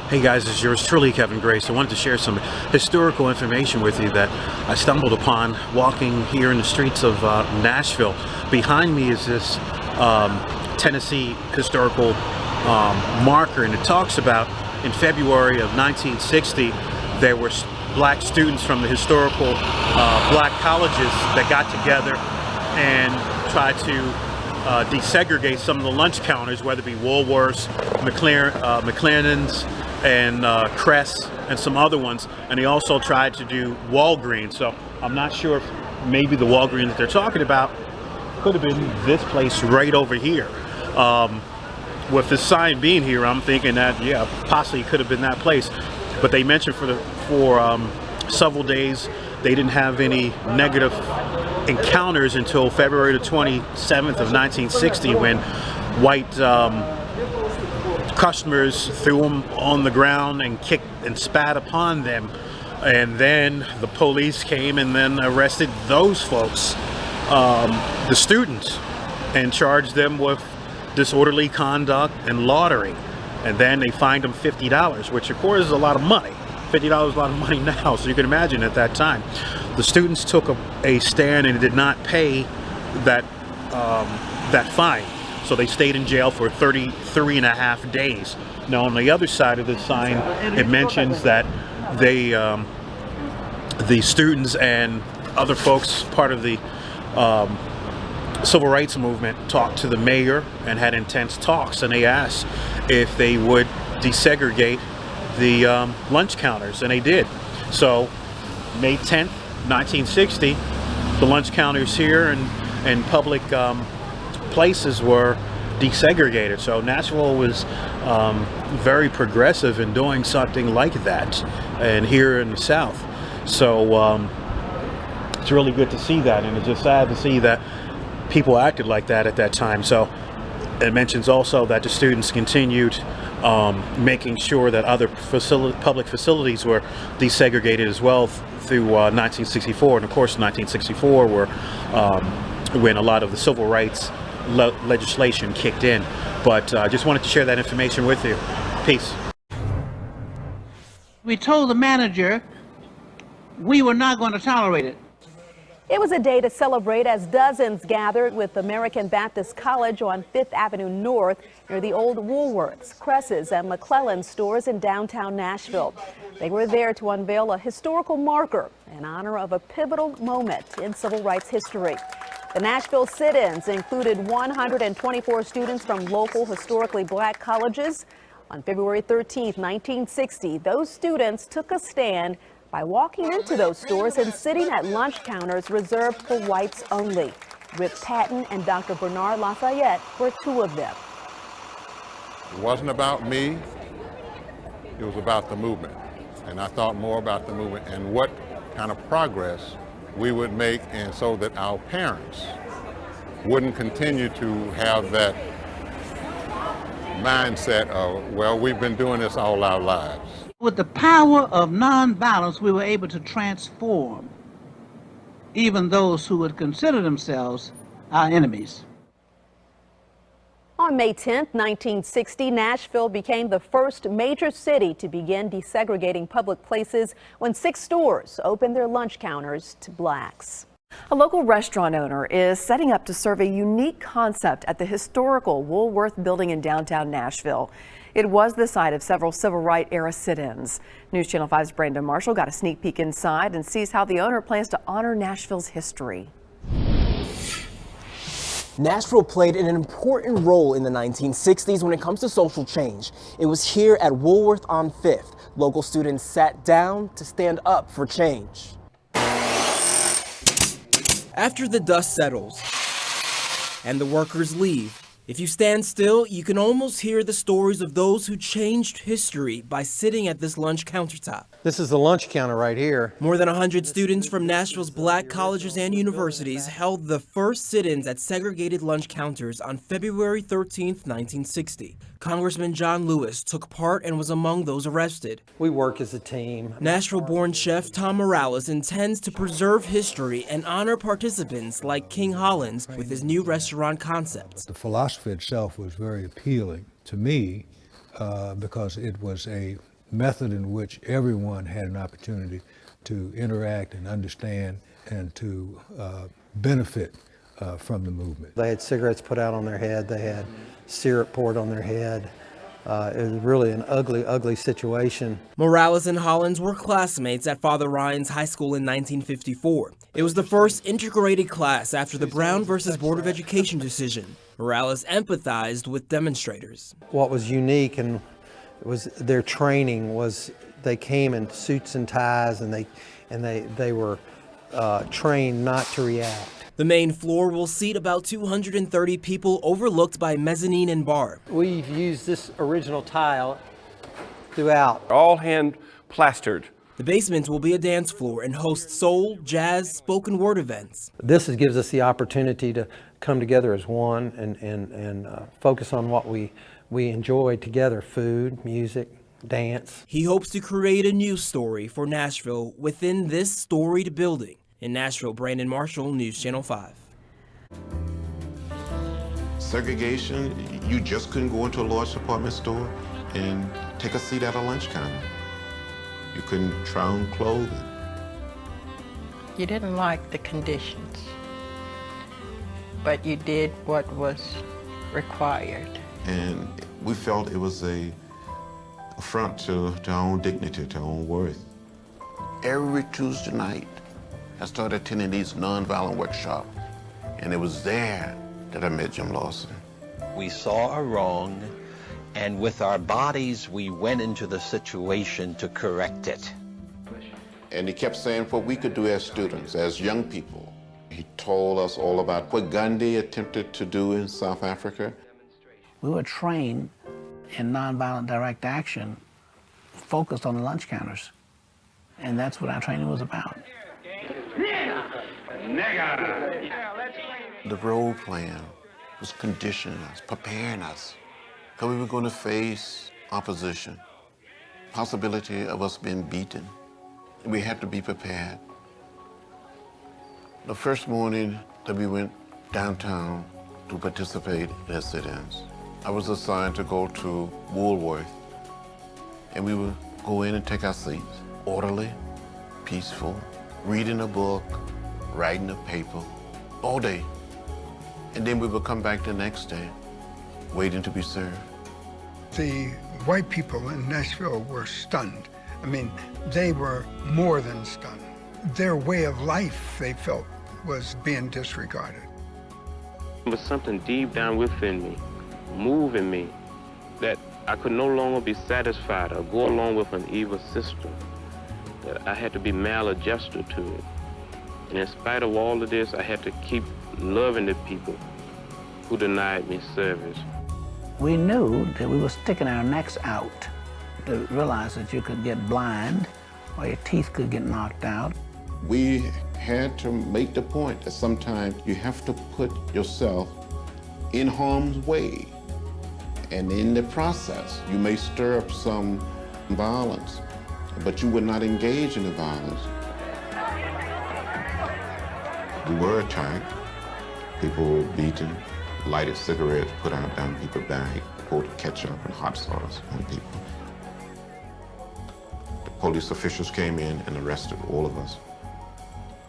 Hey guys, it's yours truly, Kevin Grace. I wanted to share some historical information with you that I stumbled upon walking here in the streets of Nashville. Behind me is this Tennessee historical marker, and it talks about in February of 1960 there were black students from the historical black colleges that got together and tried to desegregate some of the lunch counters, whether it be Woolworths, McLaren's, and Crest, and some other ones. And they also tried to do Walgreens. So I'm not sure if maybe the Walgreens that they're talking about could have been this place right over here. With the sign being here, I'm thinking that, yeah, possibly it could have been that place. But they mentioned for several days they didn't have any negative encounters until February the 27th of 1960, when white customers threw them on the ground and kicked and spat upon them. And then the police came and then arrested those folks, the students, and charged them with disorderly conduct and loitering. And then they fined them $50, which of course is a lot of money. $50 is a lot of money now, so you can imagine at that time. The students took a stand and did not pay that fine. So they stayed in jail for 33 and a half days. Now on the other side of the sign, it mentions that they, the students and other folks, part of the civil rights movement, talked to the mayor and had intense talks, and they asked if they would desegregate the lunch counters, and they did. So May 10th, 1960, the lunch counters here and public places were desegregated. So Nashville was very progressive in doing something like that, and here in the South. So it's really good to see that, and it's just sad to see that people acted like that at that time. So it mentions also that the students continued making sure that other public facilities were desegregated as well through 1964, and of course 1964 were when a lot of the civil rights legislation kicked in. But I just wanted to share that information with you. Peace. We told the manager we were not going to tolerate it. It was a day to celebrate as dozens gathered with American Baptist College on 5th Avenue North near the old Woolworths, Cress's, and McClellan stores in downtown Nashville. They were there to unveil a historical marker in honor of a pivotal moment in civil rights history. The Nashville sit-ins included 124 students from local historically black colleges. On February 13th, 1960, those students took a stand by walking into those stores and sitting at lunch counters reserved for whites only. Rip Patton and Dr. Bernard Lafayette were two of them. It wasn't about me, it was about the movement. And I thought more about the movement and what kind of progress we would make, and so that our parents wouldn't continue to have that mindset of, well, we've been doing this all our lives. With the power of nonviolence, we were able to transform even those who would consider themselves our enemies. On May 10, 1960, Nashville became the first major city to begin desegregating public places when 6 stores opened their lunch counters to blacks. A local restaurant owner is setting up to serve a unique concept at the historical Woolworth building in downtown Nashville. It was the site of several civil rights era sit-ins. News Channel 5's Brandon Marshall got a sneak peek inside and sees how the owner plans to honor Nashville's history. Nashville played an important role in the 1960s when it comes to social change. It was here at Woolworth on 5th. Local students sat down to stand up for change. After the dust settles and the workers leave, if you stand still, you can almost hear the stories of those who changed history by sitting at this lunch countertop. This is the lunch counter right here. More than 100 students from Nashville's black colleges and universities held the first sit-ins at segregated lunch counters on February 13, 1960. Congressman John Lewis took part and was among those arrested. We work as a team. Nashville-born chef Tom Morales intends to preserve history and honor participants like King Hollins with his new restaurant concept. The philosophy itself was very appealing to me because it was a method in which everyone had an opportunity to interact and understand and to benefit from the movement. They had cigarettes put out on their head. They had syrup poured on their head. It was really an ugly, ugly situation. Morales and Hollins were classmates at Father Ryan's High School in 1954. It was the first integrated class after the Brown versus Board of Education decision. Morales empathized with demonstrators. What was unique and was their training was they came in suits and ties, and they were trained not to react. The main floor will seat about 230 people, overlooked by mezzanine and bar. We've used this original tile throughout. All hand plastered. The basement will be a dance floor and host soul, jazz, spoken word events. This gives us the opportunity to come together as one and focus on what we enjoy together: food, music, dance. He hopes to create a news story for Nashville within this storied building. In Nashville, Brandon Marshall, News Channel 5. Segregation, you just couldn't go into a large department store and take a seat at a lunch counter. You couldn't try on clothing. You didn't like the conditions, but you did what was required. And we felt it was a affront to our own dignity, to our own worth. Every Tuesday night, I started attending these nonviolent workshops, and it was there that I met Jim Lawson. We saw a wrong, and with our bodies, we went into the situation to correct it. And he kept saying what we could do as students, as young people. He told us all about what Gandhi attempted to do in South Africa. We were trained in nonviolent direct action, focused on the lunch counters. And that's what our training was about. The role plan was conditioning us, preparing us, because we were going to face opposition, possibility of us being beaten. We had to be prepared. The first morning that we went downtown to participate in the sit-ins, I was assigned to go to Woolworth, and we would go in and take our seats, orderly, peaceful, reading a book, writing a paper, all day. And then we would come back the next day, waiting to be served. The white people in Nashville were stunned. I mean, they were more than stunned. Their way of life, they felt, was being disregarded. There was something deep down within me, moving me, that I could no longer be satisfied or go along with an evil system, that I had to be maladjusted to it. And in spite of all of this, I had to keep loving the people who denied me service. We knew that we were sticking our necks out to realize that you could get blind or your teeth could get knocked out. We had to make the point that sometimes you have to put yourself in harm's way. And in the process, you may stir up some violence, but you would not engage in the violence. We were attacked. People were beaten, lighted cigarettes put out down people's back, poured ketchup and hot sauce on people. The police officials came in and arrested all of us.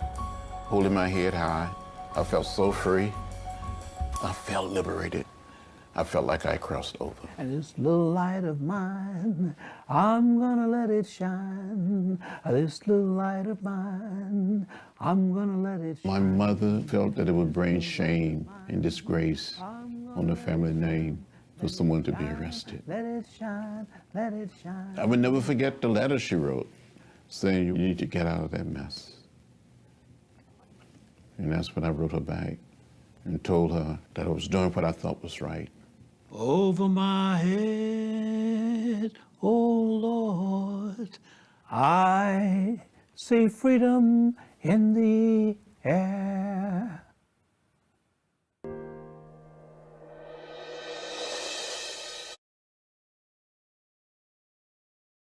Holding my head high, I felt so free. I felt liberated. I felt like I crossed over. And this little light of mine, I'm gonna let it shine. This little light of mine, I'm gonna let it shine. My mother felt that it would bring shame and disgrace on the family name for someone to be arrested. Let it shine, let it shine. I would never forget the letter she wrote saying you need to get out of that mess. And that's when I wrote her back and told her that I was doing what I thought was right. Over my head, oh Lord, I see freedom in the air.